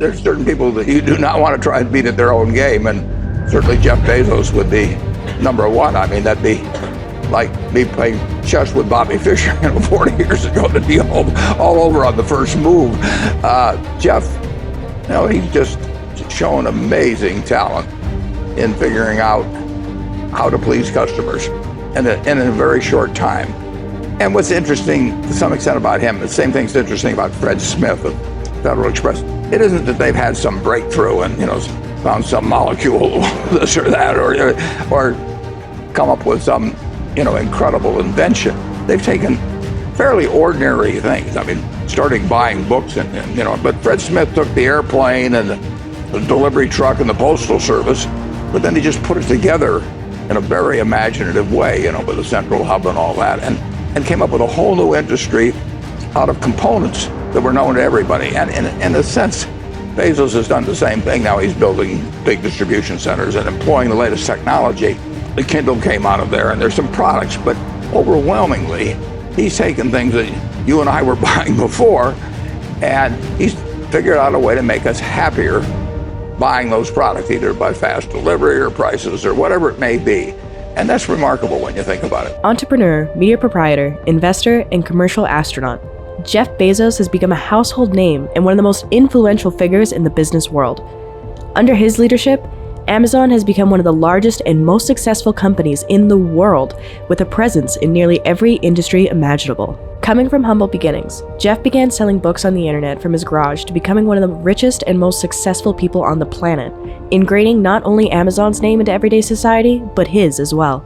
there's certain people that you do not want to try and beat at their own game, and certainly Jeff Bezos would be number one. I mean, that'd be like me playing chess with Bobby Fischer 40 years ago to be all over on the first move. Jeff, he's just shown amazing talent in figuring out how to please customers in a very short time. And what's interesting to some extent about him, the same thing's interesting about Fred Smith of Federal Express. It isn't that they've had some breakthrough and found some molecule, this or that, or come up with some incredible invention. They've taken fairly ordinary things. I mean, starting buying books but Fred Smith took the airplane and the delivery truck and the postal service, but then he just put it together in a very imaginative way, with a central hub and all that, and came up with a whole new industry out of components that were known to everybody. And in a sense, Bezos has done the same thing. Now he's building big distribution centers and employing the latest technology. The Kindle came out of there, and there's some products, but overwhelmingly, he's taken things that you and I were buying before, and he's figured out a way to make us happier buying those products, either by fast delivery or prices or whatever it may be. And that's remarkable when you think about it. Entrepreneur, media proprietor, investor, and commercial astronaut, Jeff Bezos has become a household name and one of the most influential figures in the business world. Under his leadership, Amazon has become one of the largest and most successful companies in the world, with a presence in nearly every industry imaginable. Coming from humble beginnings, Jeff began selling books on the internet from his garage to becoming one of the richest and most successful people on the planet, ingraining not only Amazon's name into everyday society, but his as well.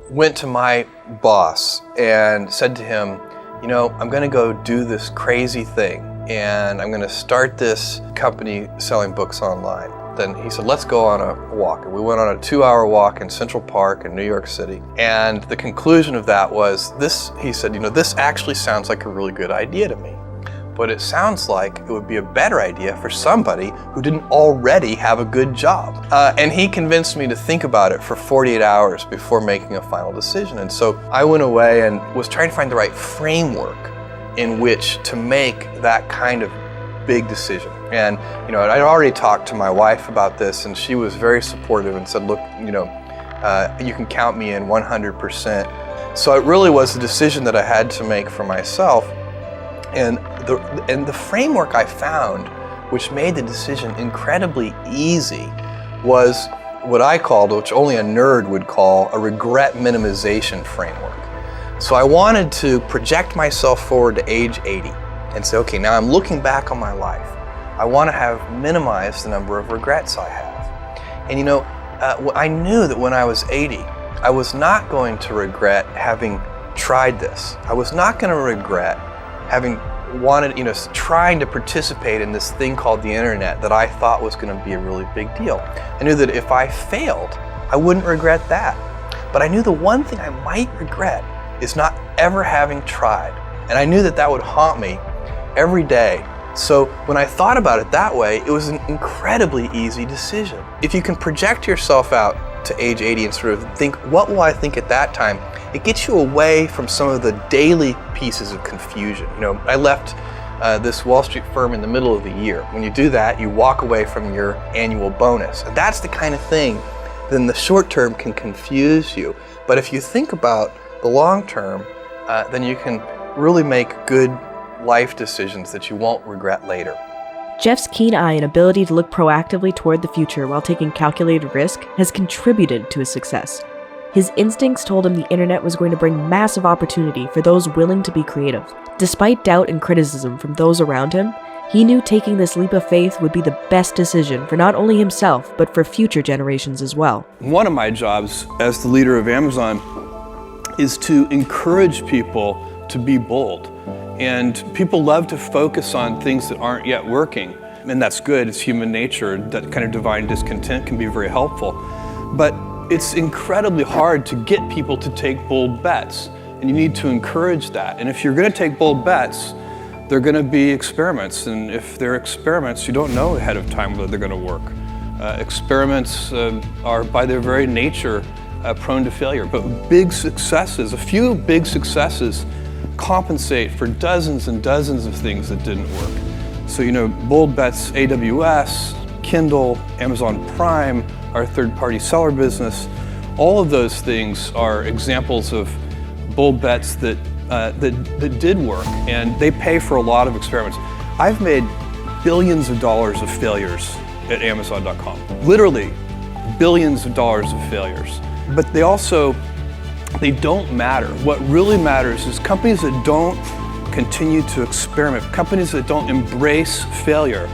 Went to my boss and said to him, I'm going to go do this crazy thing, and I'm going to start this company selling books online. Then he said, let's go on a walk. And we went on a 2-hour walk in Central Park in New York City. And the conclusion of that was this, he said, this actually sounds like a really good idea to me. But it sounds like it would be a better idea for somebody who didn't already have a good job. And he convinced me to think about it for 48 hours before making a final decision. And so I went away and was trying to find the right framework in which to make that kind of big decision. And I'd already talked to my wife about this, and she was very supportive and said, look, you can count me in 100%. So it really was a decision that I had to make for myself. And the framework I found, which made the decision incredibly easy, was what I called, which only a nerd would call, a regret minimization framework. So I wanted to project myself forward to age 80 and say, okay, now I'm looking back on my life. I want to have minimized the number of regrets I have. And I knew that when I was 80, I was not going to regret having tried this. I was not going to regret having wanted, trying to participate in this thing called the internet that I thought was going to be a really big deal. I knew that if I failed, I wouldn't regret that. But I knew the one thing I might regret is not ever having tried. And I knew that that would haunt me every day. So when I thought about it that way, it was an incredibly easy decision. If you can project yourself out to age 80 and sort of think, what will I think at that time? It gets you away from some of the daily pieces of confusion. I left this Wall Street firm in the middle of the year. When you do that, you walk away from your annual bonus. And that's the kind of thing that in the short term can confuse you. But if you think about the long term, then you can really make good life decisions that you won't regret later. Jeff's keen eye and ability to look proactively toward the future while taking calculated risk has contributed to his success. His instincts told him the internet was going to bring massive opportunity for those willing to be creative. Despite doubt and criticism from those around him, he knew taking this leap of faith would be the best decision for not only himself, but for future generations as well. One of my jobs as the leader of Amazon is to encourage people to be bold. And people love to focus on things that aren't yet working. And that's good, it's human nature. That kind of divine discontent can be very helpful. But it's incredibly hard to get people to take bold bets. And you need to encourage that. And if you're going to take bold bets, they're going to be experiments. And if they're experiments, you don't know ahead of time whether they're going to work. Experiments are by their very nature prone to failure. But big successes, a few big successes, compensate for dozens and dozens of things that didn't work. So, Bold Bets, AWS, Kindle, Amazon Prime, our third-party seller business, all of those things are examples of bold bets that did work, and they pay for a lot of experiments. I've made billions of dollars of failures at Amazon.com. Literally, billions of dollars of failures. But they don't matter. What really matters is companies that don't continue to experiment, companies that don't embrace failure,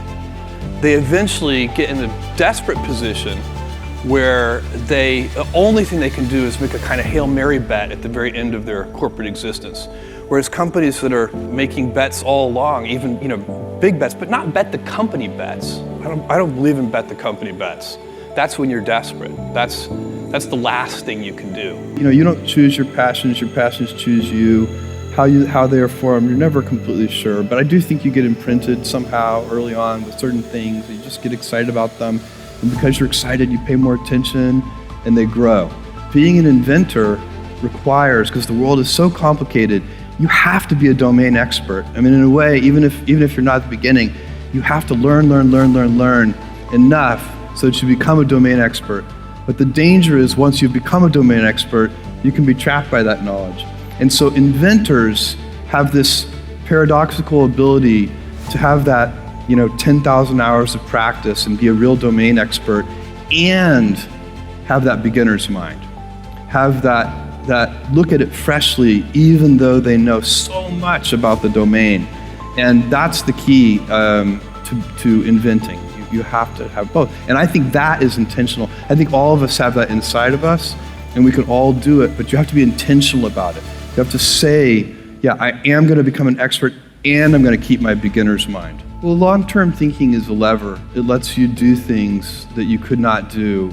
they eventually get in a desperate position where the only thing they can do is make a kind of Hail Mary bet at the very end of their corporate existence. Whereas companies that are making bets all along, even big bets, but not bet the company bets. I don't believe in bet the company bets. That's when you're desperate. That's the last thing you can do. You don't choose your passions choose you. How they are formed, you're never completely sure, but I do think you get imprinted somehow early on with certain things. You just get excited about them, and because you're excited, you pay more attention, and they grow. Being an inventor requires, because the world is so complicated, you have to be a domain expert. I mean, in a way, even if you're not at the beginning, you have to learn enough so that you become a domain expert. But the danger is once you've become a domain expert, you can be trapped by that knowledge. And so inventors have this paradoxical ability to have that, 10,000 hours of practice and be a real domain expert and have that beginner's mind. Have that look at it freshly, even though they know so much about the domain. And that's the key to inventing. You have to have both. And I think that is intentional. I think all of us have that inside of us, and we can all do it, but you have to be intentional about it. You have to say, yeah, I am going to become an expert, and I'm going to keep my beginner's mind. Well, long-term thinking is a lever. It lets you do things that you could not do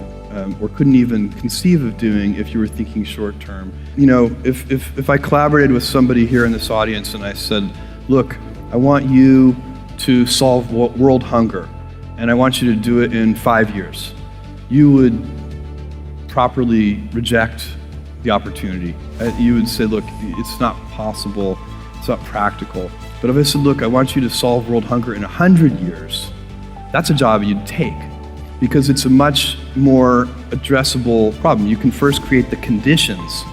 or couldn't even conceive of doing if you were thinking short-term. If I collaborated with somebody here in this audience and I said, look, I want you to solve world hunger, and I want you to do it in 5 years, you would properly reject the opportunity. You would say, look, it's not possible, it's not practical. But if I said, look, I want you to solve world hunger in 100 years, that's a job you'd take, because it's a much more addressable problem. You can first create the conditions.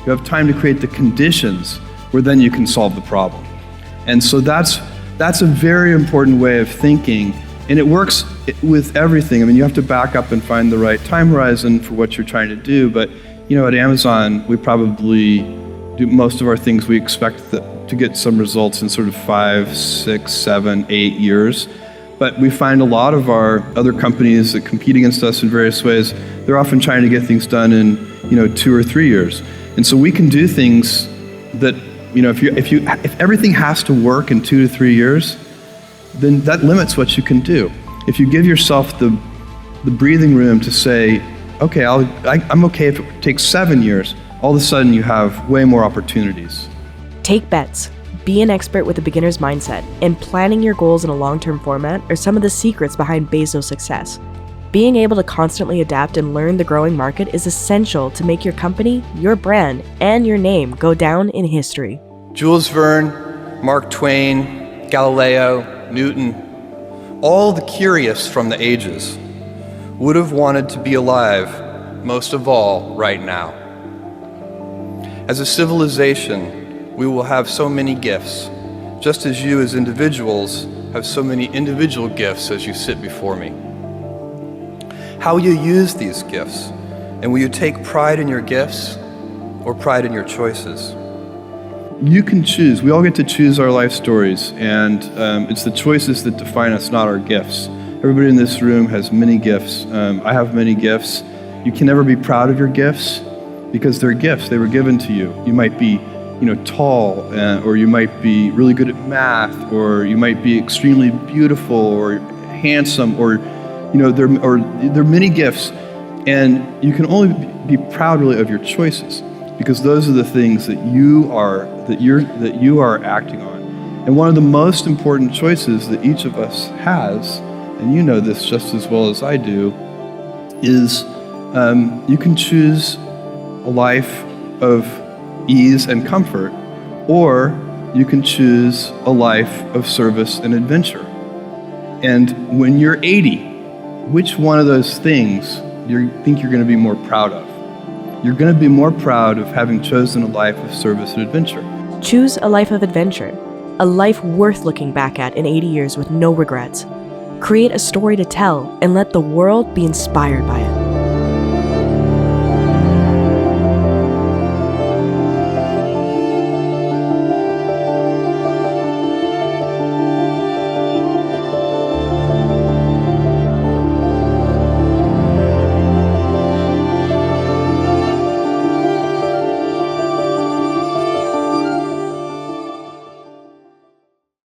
You have time to create the conditions where then you can solve the problem. And so that's a very important way of thinking, and it works with everything. I mean, you have to back up and find the right time horizon for what you're trying to do, but at Amazon, we probably do most of our things, we expect to get some results in sort of 5, 6, 7, 8 years. But we find a lot of our other companies that compete against us in various ways, they're often trying to get things done in 2 or 3 years. And so we can do things that, if everything has to work in 2 to 3 years, then that limits what you can do. If you give yourself the breathing room to say, okay, I'm okay if it takes 7 years, all of a sudden you have way more opportunities. Take bets, be an expert with a beginner's mindset, and planning your goals in a long-term format are some of the secrets behind Bezos' success. Being able to constantly adapt and learn the growing market is essential to make your company, your brand, and your name go down in history. Jules Verne, Mark Twain, Galileo, Newton, all the curious from the ages would have wanted to be alive, most of all, right now. As a civilization, we will have so many gifts, just as you as individuals have so many individual gifts as you sit before me. How will you use these gifts? And will you take pride in your gifts or pride in your choices? You can choose. We all get to choose our life stories, and it's the choices that define us, not our gifts. Everybody in this room has many gifts. I have many gifts. You can never be proud of your gifts because they're gifts. They were given to you. You might be, tall, or you might be really good at math, or you might be extremely beautiful or handsome, or there are many gifts, and you can only be proud really of your choices because those are the things that you are acting on. And one of the most important choices that each of us has, and you know this just as well as I do, is you can choose a life of ease and comfort, or you can choose a life of service and adventure. And when you're 80, which one of those things you think you're going to be more proud of? You're going to be more proud of having chosen a life of service and adventure. Choose a life of adventure, a life worth looking back at in 80 years with no regrets. Create a story to tell and let the world be inspired by it.